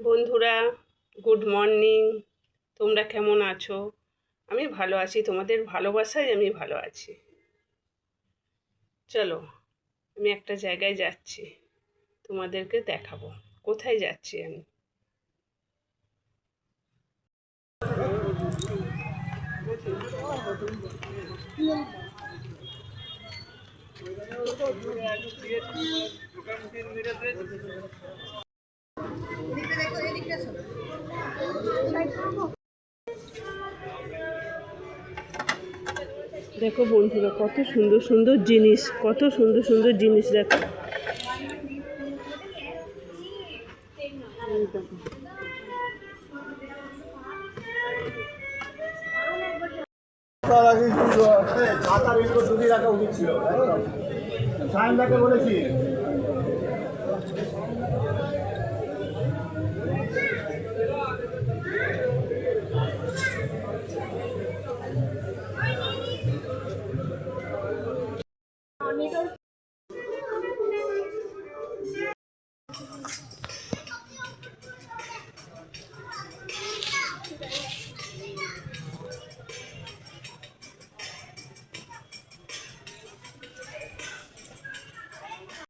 বন্ধুরা, good morning. তোমরা কেমন আছো? আমি ভালো আছি, তোমাদের ভালোবাসায় আমি ভালো আছি। চলো, আমি একটা জায়গায় যাচ্ছি, তোমাদেরকে দেখাবো কোথায় যাচ্ছি আমি। দেখো বন্ধুরা, কত সুন্দর সুন্দর জিনিস, কত সুন্দর সুন্দর জিনিস দেখো। রাখা উচিত ছিল, সায়নদাকে বলেছি।